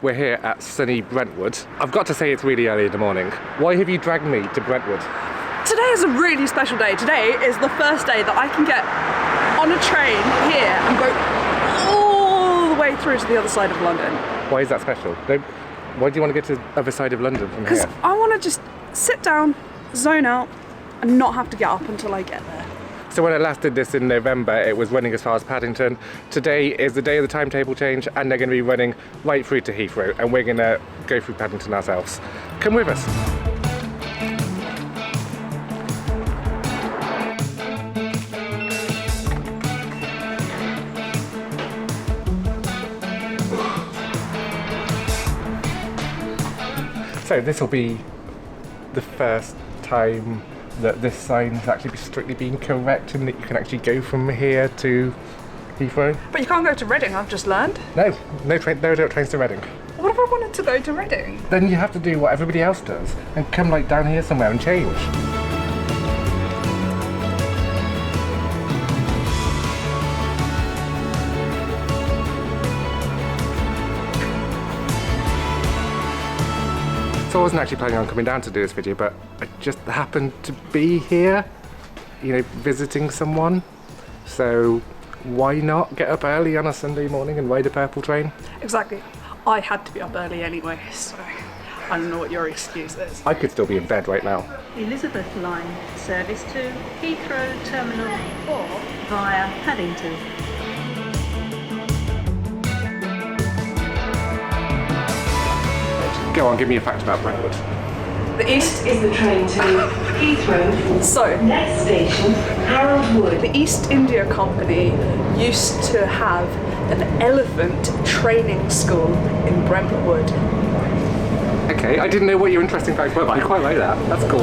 We're here at sunny Brentwood. I've got to say it's really early in the morning. Why have you dragged me to Brentwood? Today is a really special day. Today is the first day that I can get on a train here and go all the way through to the other side of London. Why is that special? Why do you want to get to the other side of London from here? Because I want to just sit down, zone out, and not have to get up until I get there. So when I last did this in November, it was running as far as Paddington. Today is the day of the timetable change, and they're going to be running right through to Heathrow, and we're going to go through Paddington ourselves. Come with us. So this will be the first time that this sign has actually strictly been correct and that you can actually go from here to Heathrow. But you can't go to Reading, I've just learned. No direct trains to Reading. What if I wanted to go to Reading? Then you have to do what everybody else does and come like down here somewhere and change. So I wasn't actually planning on coming down to do this video, but I just happened to be here, you know, visiting someone. So why not get up early on a Sunday morning and ride a purple train? Exactly. I had to be up early anyway, so I don't know what your excuse is. I could still be in bed right now. Elizabeth Line service to Heathrow Terminal 4 via Paddington. Go on, give me a fact about Brentwood. The East is the train to Heathrow. So, Next station, Harold Wood. the East India Company used to have an elephant training school in Brentwood. Okay, I didn't know what your interesting facts were, but I quite like that. That's cool.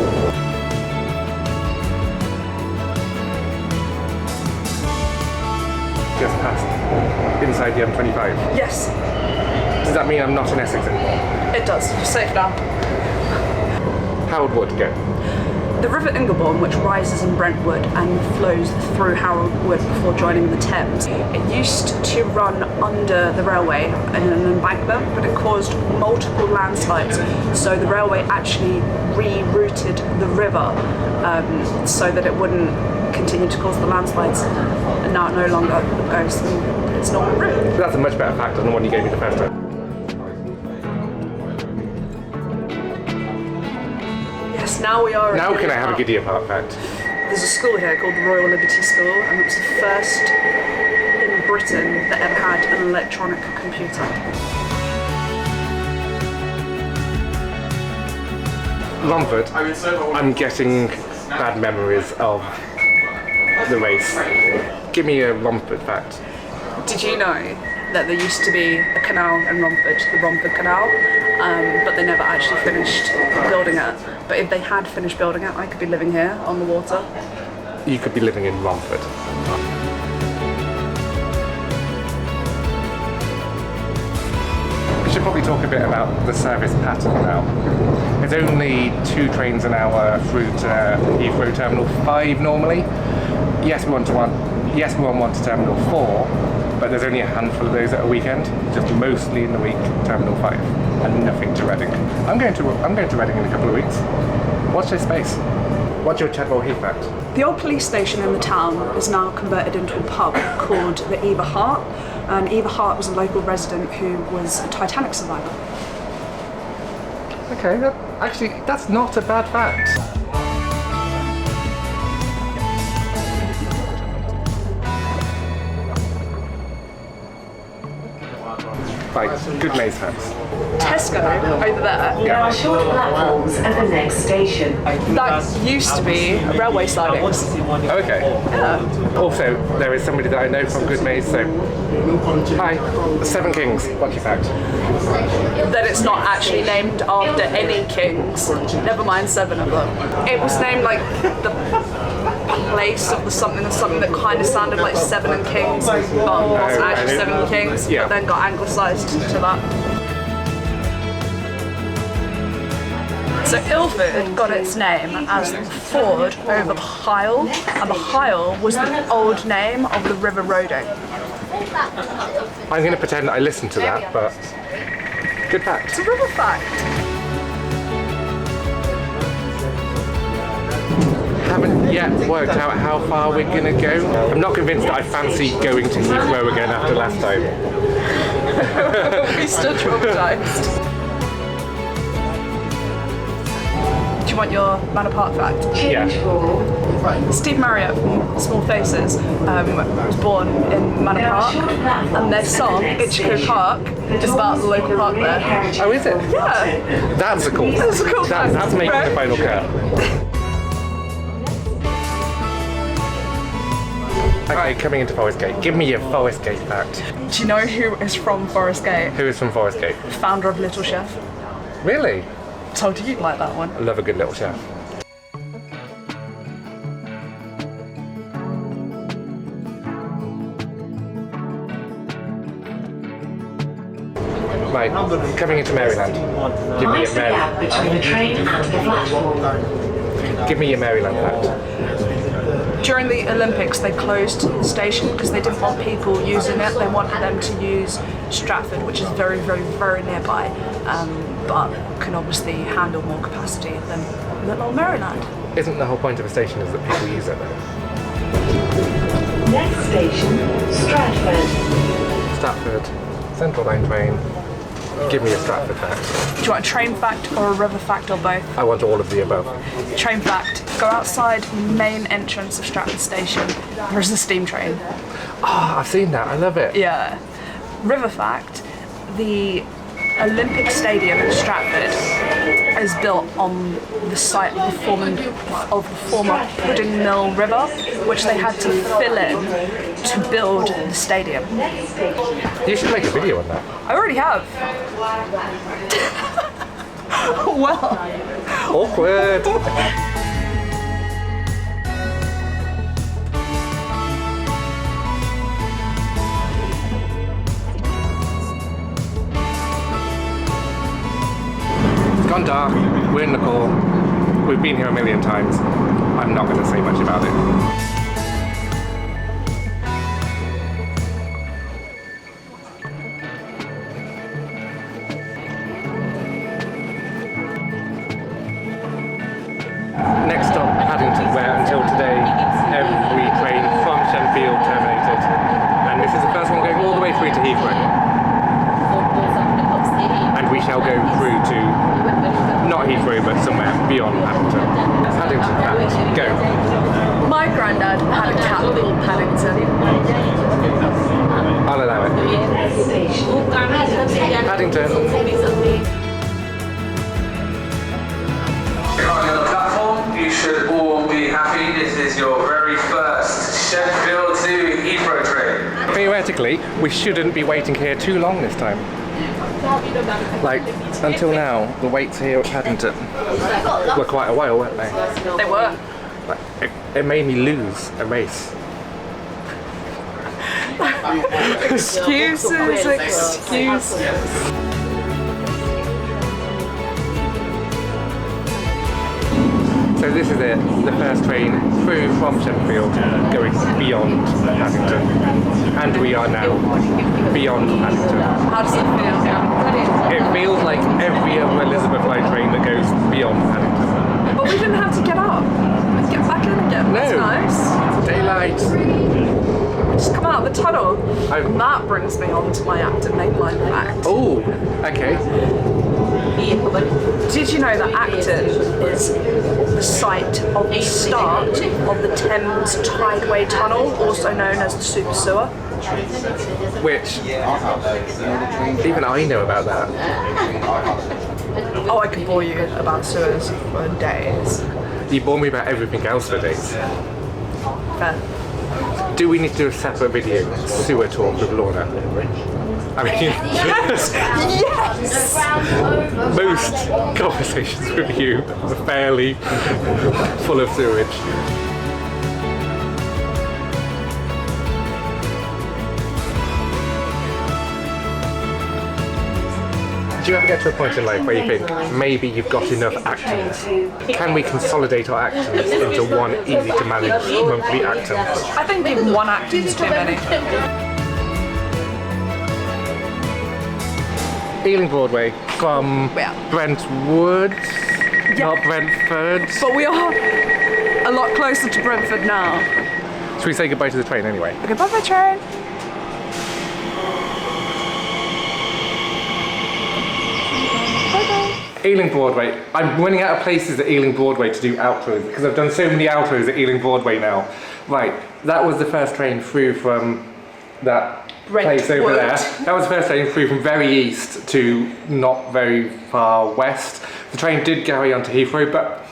Just past inside the M25. Yes, Does that mean I'm not in Essex anymore? it does. You're safe now. Harold Wood, go. The River Inglebourne, which rises in Brentwood and flows through Harold Wood before joining the Thames, it used to run under the railway in an embankment, but it caused multiple landslides. So the railway actually rerouted the river so that it wouldn't continue to cause the landslides, and now it no longer goes its normal route. That's a much better fact than the one you gave me the first time. Yes, now we are. Now can I have a giddy apart fact? There's a school here called the Royal Liberty School, and it was the first in Britain that ever had an electronic computer. Romford, I'm getting bad memories of the race. Give me a Romford fact. Did you know that there used to be a canal in Romford, the Romford Canal, but they never actually finished building it? But if they had finished building it, I could be living here on the water. You could be living in Romford. We should probably talk a bit about the service pattern now. There's only 2 trains an hour through to Heathrow Terminal 5 normally. Yes, we're on one to Terminal 4, but there's only a handful of those at a weekend, just mostly in the week Terminal 5, and nothing to Reading. I'm going to Reading in a couple of weeks. Watch this space. What's your Chadwell Heath fact? The old police station in the town is now converted into a pub called the Eva Hart, and Eva Hart was a local resident who was a Titanic survivor. Okay, that's not a bad fact. Right, good maze facts. Tesco over there. There are short platforms at the next station. That used to be railway sidings. Okay. Yeah. Also, there is somebody that I know from Good Maze, so... Hi. 7 Kings. What's your fact? That it's not actually named after any kings, never mind 7 of them. It was named like the place of the something that kind of sounded like Seven and Kings, but wasn't actually Seven Kings, yeah. but then got anglicised to that. So Ilford got its name as the ford over the Hyle, and the Hyle was the old name of the River Roding. I'm going to pretend that I listened to that, but Good fact. It's a river fact. Haven't yet worked out how far we're gonna go. I'm not convinced that I fancy going to Heathrow again after last time. We're still traumatised. Do you want your Manor Park fact? Yeah. Steve Marriott from Small Faces was born in Manor Park, and their song Ichigo Park is about the local park there. Oh, is it? Yeah. That's a cool. That's a cool fact. That's making the final cut. Okay, coming into Forest Gate. Give me your Forest Gate fact. Do you know who is from Forest Gate? Who is from Forest Gate? Founder of Little Chef. Really? Told you you'd like that one. I love a good little chef. Right, coming into Maryland. Give me Mind your the gap Maryland. between the train and the platform. Give me your Maryland fact. During the Olympics, they closed the station because they didn't want people using it. They wanted them to use Stratford, which is very, very, very nearby, but can obviously handle more capacity than little Maryland. Isn't the whole point of a station is that people use it though? Next station, Stratford. Stratford, Central Line train. Give me a Stratford fact. Do you want a train fact or a river fact or both? I want all of the above. Train fact. Go outside the main entrance of Stratford Station. There's a steam train. Oh, I've seen that. I love it. Yeah. River fact. The Olympic Stadium in Stratford is built on the site of the former Pudding Mill River, which they had to fill in to build the stadium. You should make a video on that. I already have. Well. Awkward. It's gone dark. We're in the core. We've been here a million times. I'm not going to say much about it. Next stop, Paddington, where until today every train from Shenfield terminated. And this is the first one going all the way through to Heathrow. And we shall go through to, not Heathrow, but somewhere beyond Paddington. Paddington fact, go. My granddad had a cat called Paddington. I'll allow it. Paddington. Currently on the platform, you should all be happy. This is your very first Shenfield to Heathrow train. Theoretically, we shouldn't be waiting here too long this time. Like, until now, the waits here at Paddington were quite a while, weren't they? They were. Like, it made me lose a race. Excuses. So this is it, the first train through from Shenfield, going beyond Paddington. And we are now beyond Paddington. How does it feel? It feels like every other Elizabeth line train that goes beyond Paddington. But we didn't have to get up and get back in again. That's nice. Daylight. Just come out of the tunnel. Oh. And that brings me on to my Acton mainline fact. Oh, okay. Did you know that Acton is the site of the start of the Thames Tideway Tunnel, also known as the Super Sewer? Which, even I know about that. Oh, I could bore you about sewers for days. You bore me about everything else for days. Fair. Do we need to do a separate video, sewer talk with Lorna? I mean, Yes! most conversations with you are fairly full of sewage. Do you ever get to a point in life where you think maybe you've got enough actors? Can we consolidate our actors into one easy to manage monthly actor? I think even one Acton's too many. Ealing Broadway from Yeah. Brentwood, not Brentford. But we are a lot closer to Brentford now. Should we say goodbye to the train anyway? Okay, bye-bye train. Ealing Broadway. I'm running out of places at Ealing Broadway to do outros because I've done so many outros at Ealing Broadway now. Right, that was the first train through from that place over there. That was the first train through from very east to not very far west. The train did carry on to Heathrow, but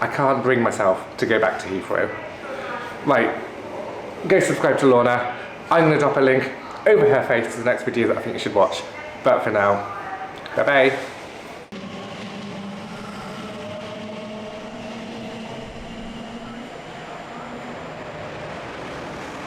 I can't bring myself to go back to Heathrow. Right, go subscribe to Lorna. I'm going to drop a link over her face to the next video that I think you should watch. But for now, bye bye.